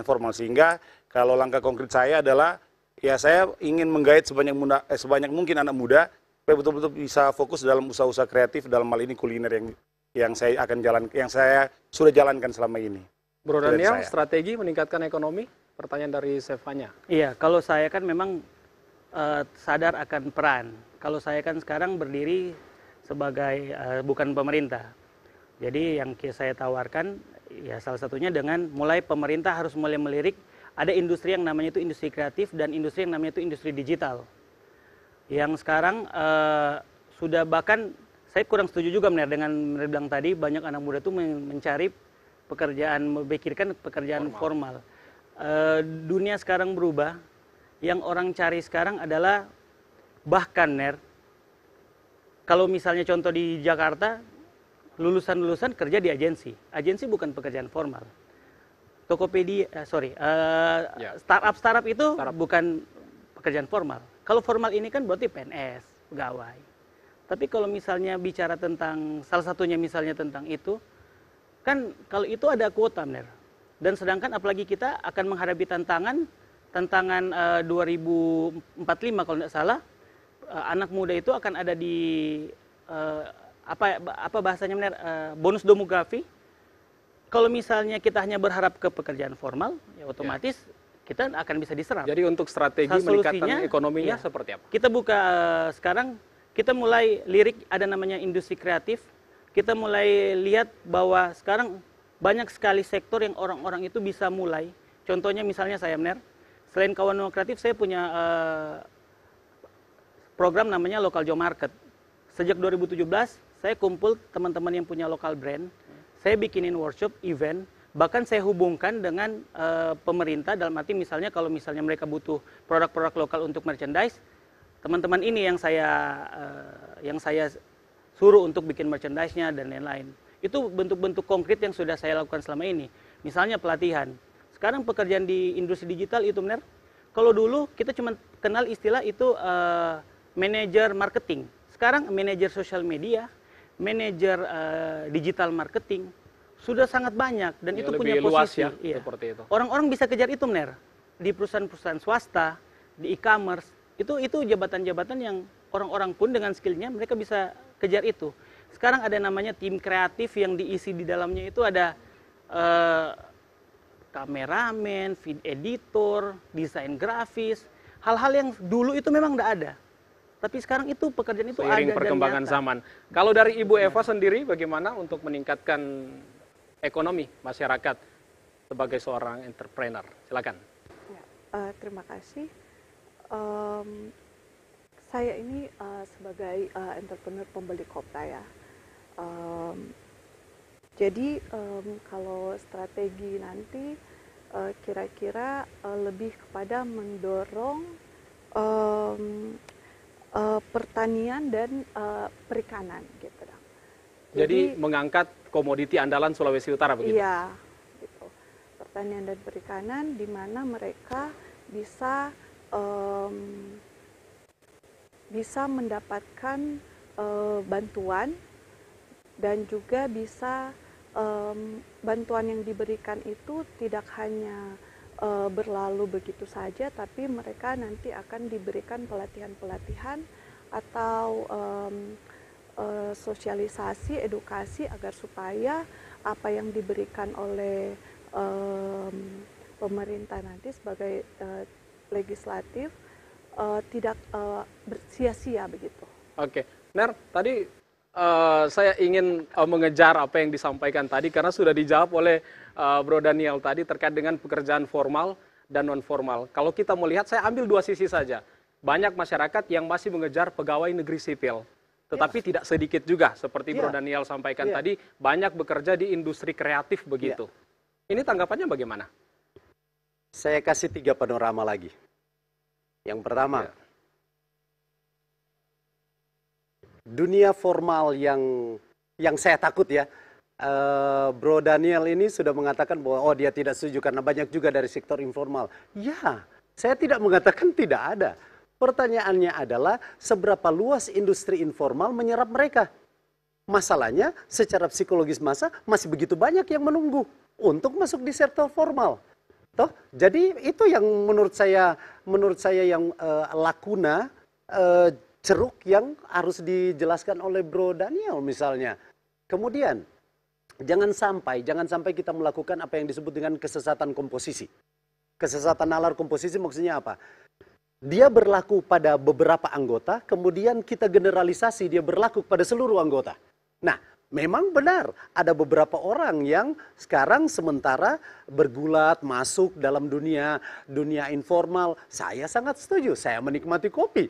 formal. Sehingga kalau langkah konkret saya adalah ya saya ingin menggait sebanyak mungkin anak muda supaya betul-betul bisa fokus dalam usaha-usaha kreatif dalam hal ini kuliner yang saya sudah jalankan selama ini. Bro Daniel, strategi meningkatkan ekonomi? Pertanyaan dari Sevanya. Iya, kalau saya kan memang sadar akan peran. Kalau saya kan sekarang berdiri sebagai bukan pemerintah. Jadi yang saya tawarkan ya salah satunya dengan mulai pemerintah harus mulai melirik ada industri yang namanya itu industri kreatif dan industri yang namanya itu industri digital. Yang sekarang sudah bahkan saya kurang setuju juga dengan bilang tadi banyak anak muda itu mencari pekerjaan, memikirkan pekerjaan formal. Dunia sekarang berubah, yang orang cari sekarang adalah bahkan kalau misalnya contoh di Jakarta, lulusan-lulusan kerja di agensi bukan pekerjaan formal. Tokopedia, startup itu bukan pekerjaan formal. Kalau formal ini kan berarti PNS, pegawai. Tapi kalau misalnya bicara tentang, salah satunya misalnya tentang itu, kan kalau itu ada kuota, Dan sedangkan apalagi kita akan menghadapi tantangan 2045 kalau tidak salah, anak muda itu akan ada di apa bahasanya bonus demografi. Kalau misalnya kita hanya berharap ke pekerjaan formal, ya otomatis kita akan bisa diserap. Jadi untuk strategi meningkatkan ekonominya seperti apa? Kita buka sekarang, kita mulai lirik ada namanya industri kreatif. Kita mulai lihat bahwa sekarang banyak sekali sektor yang orang-orang itu bisa mulai. Contohnya misalnya saya, selain kawan kreatif, saya punya program namanya Local Job Market. Sejak 2017, saya kumpul teman-teman yang punya local brand. Saya bikinin workshop, event, bahkan saya hubungkan dengan pemerintah, dalam arti misalnya kalau misalnya mereka butuh produk-produk lokal untuk merchandise, teman-teman ini yang saya suruh untuk bikin merchandise-nya dan lain-lain. Itu bentuk-bentuk konkret yang sudah saya lakukan selama ini. Misalnya pelatihan. Sekarang pekerjaan di industri digital itu kalau dulu kita cuma kenal istilah itu manajer marketing. Sekarang manajer sosial media, manajer digital marketing sudah sangat banyak dan itu punya posisi. Luas ya, seperti itu. Orang-orang bisa kejar itu di perusahaan-perusahaan swasta, di e-commerce. Itu jabatan-jabatan yang orang-orang pun dengan skillnya mereka bisa kejar itu. Sekarang ada namanya tim kreatif yang diisi di dalamnya itu ada kameramen, feed editor, desain grafis, hal-hal yang dulu itu memang tidak ada. Tapi sekarang itu pekerjaan itu seiring ada perkembangan dan nyata. zaman. Kalau dari Ibu Eva sendiri bagaimana untuk meningkatkan ekonomi masyarakat sebagai seorang entrepreneur? Silakan. Ya, terima kasih. Saya ini sebagai entrepreneur pembeli kopra ya. Jadi kalau strategi nanti kira-kira lebih kepada mendorong pertanian dan perikanan gitu. Jadi mengangkat komoditi andalan Sulawesi Utara begitu? Iya, gitu. Pertanian dan perikanan di mana mereka bisa mendapatkan bantuan dan juga bisa bantuan yang diberikan itu tidak hanya berlalu begitu saja, tapi mereka nanti akan diberikan pelatihan-pelatihan atau sosialisasi, edukasi agar supaya apa yang diberikan oleh pemerintah nanti sebagai legislatif tidak sia-sia begitu. Oke, Ner, tadi saya ingin mengejar apa yang disampaikan tadi karena sudah dijawab oleh Bro Daniel tadi terkait dengan pekerjaan formal dan non formal. Kalau kita melihat, saya ambil dua sisi saja. Banyak masyarakat yang masih mengejar pegawai negeri sipil, tetapi tidak sedikit juga seperti Bro Daniel sampaikan tadi, banyak bekerja di industri kreatif begitu. Ini tanggapannya bagaimana? Saya kasih 3 panorama lagi. Yang pertama, dunia formal yang saya takut ya. Bro Daniel ini sudah mengatakan bahwa dia tidak setuju karena banyak juga dari sektor informal. Ya, saya tidak mengatakan tidak ada. Pertanyaannya adalah seberapa luas industri informal menyerap mereka. Masalahnya secara psikologis masa masih begitu banyak yang menunggu untuk masuk di sektor formal. Toh, jadi itu yang menurut saya yang lakuna ceruk yang harus dijelaskan oleh Bro Daniel misalnya. Kemudian jangan sampai kita melakukan apa yang disebut dengan kesesatan komposisi. Kesesatan nalar komposisi maksudnya apa? Dia berlaku pada beberapa anggota, kemudian kita generalisasi dia berlaku pada seluruh anggota. Nah, memang benar ada beberapa orang yang sekarang sementara bergulat masuk dalam dunia informal. Saya sangat setuju, saya menikmati kopi.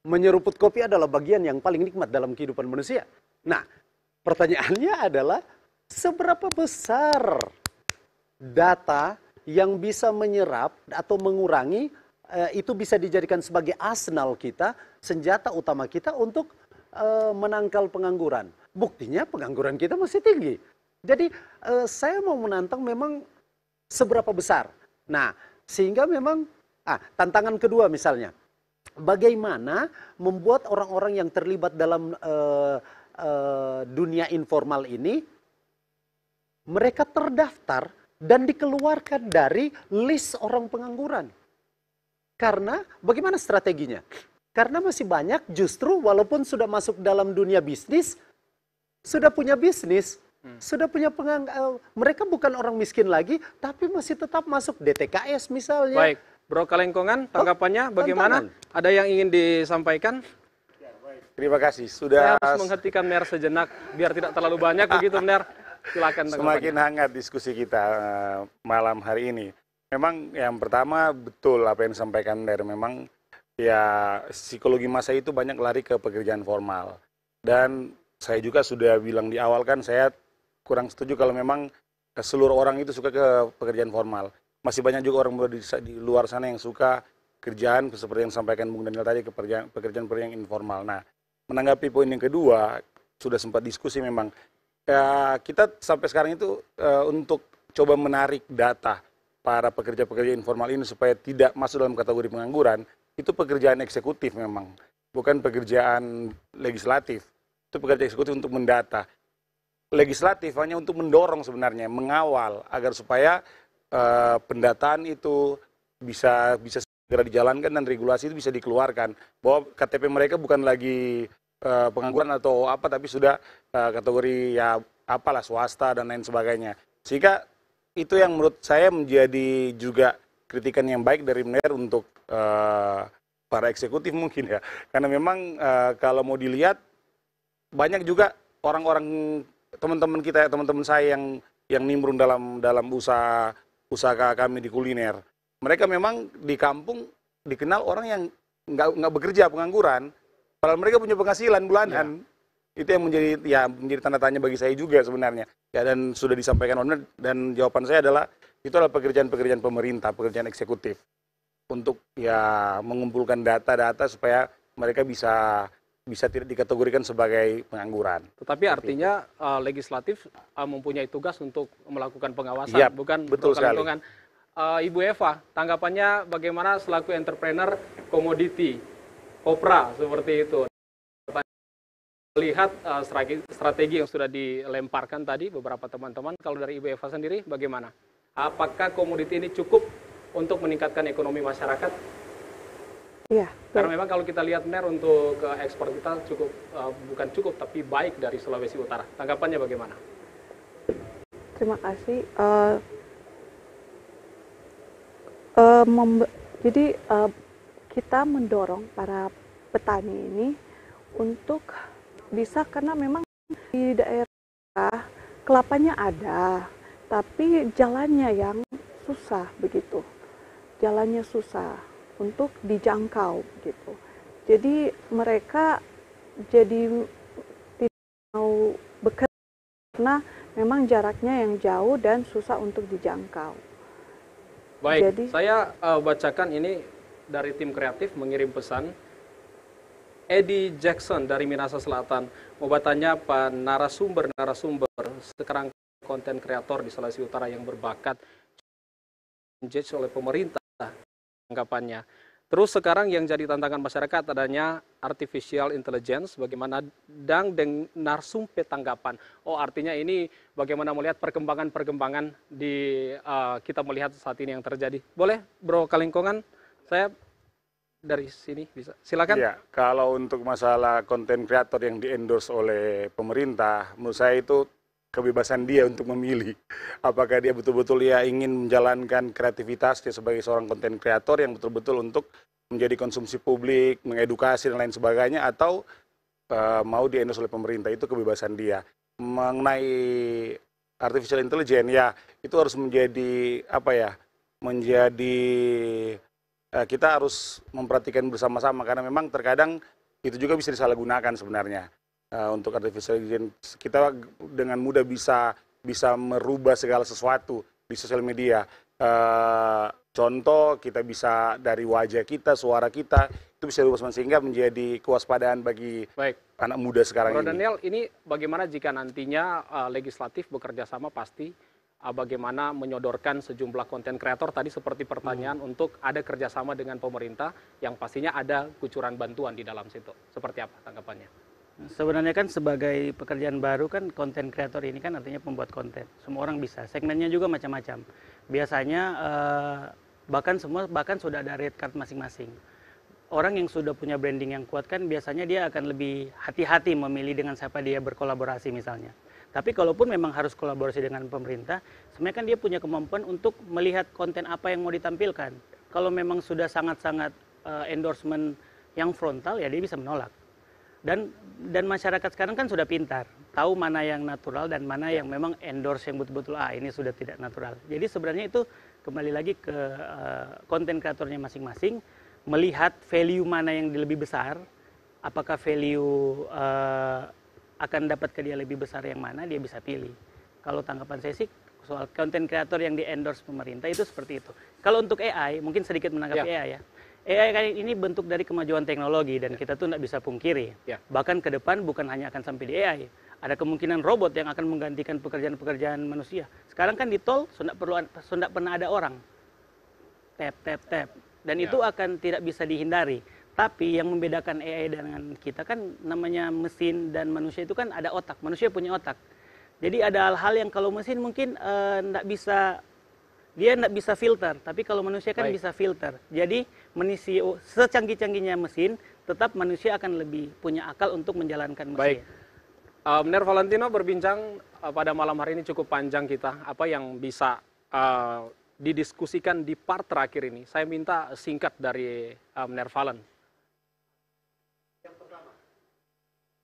Menyeruput kopi adalah bagian yang paling nikmat dalam kehidupan manusia. Nah, pertanyaannya adalah seberapa besar data yang bisa menyerap atau mengurangi itu bisa dijadikan sebagai arsenal kita, senjata utama kita untuk menangkal pengangguran. Buktinya pengangguran kita masih tinggi. Jadi saya mau menantang memang seberapa besar. Nah, sehingga memang tantangan kedua misalnya, bagaimana membuat orang-orang yang terlibat dalam dunia informal ini, mereka terdaftar dan dikeluarkan dari list orang pengangguran. Karena bagaimana strateginya? Karena masih banyak justru walaupun sudah masuk dalam dunia bisnis, sudah punya bisnis, sudah punya mereka bukan orang miskin lagi, tapi masih tetap masuk DTKS misalnya. Baik, Bro Kalengkongan, tanggapannya bagaimana? Ada yang ingin disampaikan? Terima kasih. Saya harus menghentikan Mer sejenak, biar tidak terlalu banyak begitu, Mer. Silakan. Semakin hangat diskusi kita malam hari ini. Memang yang pertama betul apa yang disampaikan dari memang ya psikologi masa itu banyak lari ke pekerjaan formal. Dan saya juga sudah bilang di awal kan saya kurang setuju kalau memang seluruh orang itu suka ke pekerjaan formal. Masih banyak juga orang di luar sana yang suka kerjaan seperti yang disampaikan Bung Daniel tadi, pekerjaan yang informal. Nah, menanggapi poin yang kedua, sudah sempat diskusi memang kita sampai sekarang itu untuk coba menarik data para pekerja-pekerja informal ini supaya tidak masuk dalam kategori pengangguran, itu pekerjaan eksekutif memang, bukan pekerjaan legislatif. Itu pekerjaan eksekutif untuk mendata. Legislatif hanya untuk mendorong sebenarnya, mengawal agar supaya pendataan itu bisa segera dijalankan dan regulasi itu bisa dikeluarkan. Bahwa KTP mereka bukan lagi pengangguran atau apa, tapi sudah kategori ya apalah swasta dan lain sebagainya. Sehingga itu yang menurut saya menjadi juga kritikan yang baik dari Mener untuk para eksekutif mungkin ya. Karena memang kalau mau dilihat banyak juga orang-orang teman-teman kita, teman-teman saya yang nimbrung dalam usaha kami di kuliner. Mereka memang di kampung dikenal orang yang nggak bekerja, pengangguran. Padahal mereka punya penghasilan bulanan. Itu yang menjadi tanda tanya bagi saya juga sebenarnya. Ya, dan sudah disampaikan oleh dan jawaban saya adalah itu adalah pekerjaan-pekerjaan pemerintah, pekerjaan eksekutif untuk ya mengumpulkan data-data supaya mereka bisa tidak dikategorikan sebagai pengangguran. Tetapi artinya legislatif mempunyai tugas untuk melakukan pengawasan, ya, bukan betul sekali. Ibu Eva, tanggapannya bagaimana selaku entrepreneur komoditi, kopra seperti itu? Lihat strategi yang sudah dilemparkan tadi beberapa teman-teman, kalau dari Ibu Eva sendiri bagaimana? Apakah komoditi ini cukup untuk meningkatkan ekonomi masyarakat? Iya. Karena memang kalau kita lihat Mer untuk ekspor kita bukan cukup tapi baik dari Sulawesi Utara. Tanggapannya bagaimana? Terima kasih. Jadi kita mendorong para petani ini untuk bisa karena memang di daerah kelapanya ada, tapi jalannya yang susah begitu. Jalannya susah untuk dijangkau gitu. Jadi mereka jadi tidak mau bekerja karena memang jaraknya yang jauh dan susah untuk dijangkau. Baik, Jadi, saya bacakan ini dari tim kreatif mengirim pesan. Eddie Jackson dari Minahasa Selatan mau bertanya Pak narasumber sekarang konten kreator di Sulawesi Utara yang berbakat engage oleh pemerintah tanggapannya. Terus sekarang yang jadi tantangan masyarakat adanya artificial intelligence, bagaimana dan narsum petanggapan. Oh, artinya ini bagaimana melihat perkembangan di kita melihat saat ini yang terjadi. Boleh, Bro Kalingkongan? Saya dari sini bisa. Silakan. Iya, kalau untuk masalah konten kreator yang di-endorse oleh pemerintah, menurut saya itu kebebasan dia untuk memilih apakah dia betul-betul ya ingin menjalankan kreativitasnya sebagai seorang konten kreator yang betul-betul untuk menjadi konsumsi publik, mengedukasi dan lain sebagainya, atau mau di-endorse oleh pemerintah. Itu kebebasan dia. Mengenai artificial intelligence, ya itu harus menjadi apa ya, menjadi kita harus memperhatikan bersama-sama karena memang terkadang itu juga bisa disalahgunakan sebenarnya. Untuk artificial intelligence kita dengan mudah bisa merubah segala sesuatu di sosial media. Contoh kita bisa dari wajah kita, suara kita itu bisa dirubah sehingga menjadi kewaspadaan bagi anak muda sekarang Bro ini. Daniel, ini bagaimana jika nantinya legislatif bekerja sama pasti bagaimana menyodorkan sejumlah konten kreator tadi seperti pertanyaan untuk ada kerjasama dengan pemerintah yang pastinya ada kucuran bantuan di dalam situ. Seperti apa tanggapannya? Sebenarnya kan sebagai pekerjaan baru kan konten kreator ini kan artinya pembuat konten. Semua orang bisa. Segmennya juga macam-macam. Biasanya bahkan sudah ada red card masing-masing. Orang yang sudah punya branding yang kuat kan biasanya dia akan lebih hati-hati memilih dengan siapa dia berkolaborasi misalnya. Tapi kalaupun memang harus kolaborasi dengan pemerintah, sebenarnya kan dia punya kemampuan untuk melihat konten apa yang mau ditampilkan. Kalau memang sudah sangat-sangat endorsement yang frontal, ya dia bisa menolak. Dan masyarakat sekarang kan sudah pintar, tahu mana yang natural dan mana yang memang endorse yang betul-betul ini sudah tidak natural. Jadi sebenarnya itu kembali lagi ke konten kreatornya masing-masing, melihat value mana yang lebih besar, apakah value akan dapat ke dia lebih besar yang mana, dia bisa pilih. Kalau tanggapan saya sih soal konten kreator yang di-endorse pemerintah itu seperti itu. Kalau untuk AI, mungkin sedikit menanggapi AI ya. AI ini bentuk dari kemajuan teknologi dan kita tuh tidak bisa pungkiri. Bahkan ke depan bukan hanya akan sampai di AI. Ada kemungkinan robot yang akan menggantikan pekerjaan-pekerjaan manusia. Sekarang kan di tol sudah pernah ada orang. Tap. Dan itu akan tidak bisa dihindari. Tapi yang membedakan AI dengan kita kan namanya mesin dan manusia itu kan ada otak. Manusia punya otak. Jadi ada hal-hal yang kalau mesin mungkin tidak bisa, dia tidak bisa filter. Tapi kalau manusia kan bisa filter. Jadi manusia secanggih-canggihnya mesin, tetap manusia akan lebih punya akal untuk menjalankan mesin. Baik. Benar Valentino berbincang pada malam hari ini cukup panjang kita. Apa yang bisa didiskusikan di part terakhir ini? Saya minta singkat dari Benar Valen. Yang pertama,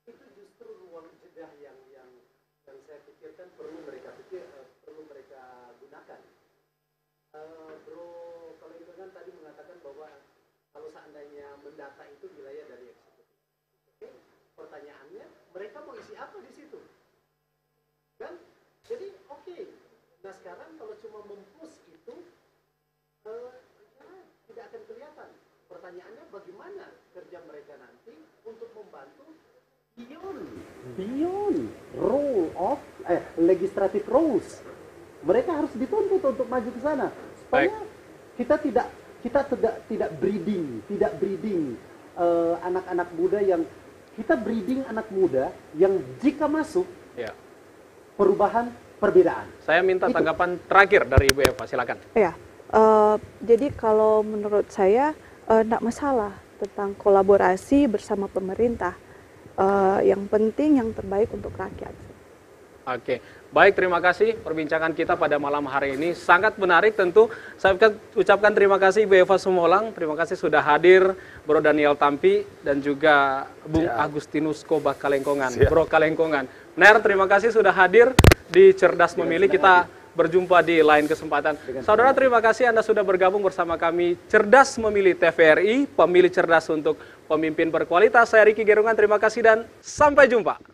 itu justru ruang jeda yang saya pikirkan perlu mereka gunakan. Bro, kalau itu kan tadi mengatakan bahwa kalau seandainya mendata itu wilayah dari eksekutif. Oke, pertanyaannya mereka mau isi apa di situ? Kan? Jadi oke. Nah sekarang kalau cuma mempush itu tidak akan kelihatan. Pertanyaannya bagaimana kerja mereka nanti untuk membantu beyond role of legislative roles. Mereka harus dituntut untuk maju ke sana supaya kita tidak breeding anak-anak muda yang kita breeding anak muda yang jika masuk perubahan perbedaan. Saya minta tanggapan terakhir dari Ibu Eva, silakan. Ya, jadi kalau menurut saya tidak masalah tentang kolaborasi bersama pemerintah. Yang penting yang terbaik untuk rakyat. Oke, baik, terima kasih perbincangan kita pada malam hari ini. Sangat menarik tentu. Saya ucapkan terima kasih Ibu Eva Sumolang, terima kasih sudah hadir, Bro Daniel Tampi, dan juga Bung Agustinus Koba Kalengkongan, Bro Kalengkongan. Ner, terima kasih sudah hadir di Cerdas Memilih. Kita berjumpa di lain kesempatan. Saudara, terima kasih Anda sudah bergabung bersama kami. Cerdas Memilih TVRI, pemilih cerdas untuk pemimpin berkualitas. Saya Riki Gerungan, terima kasih dan sampai jumpa.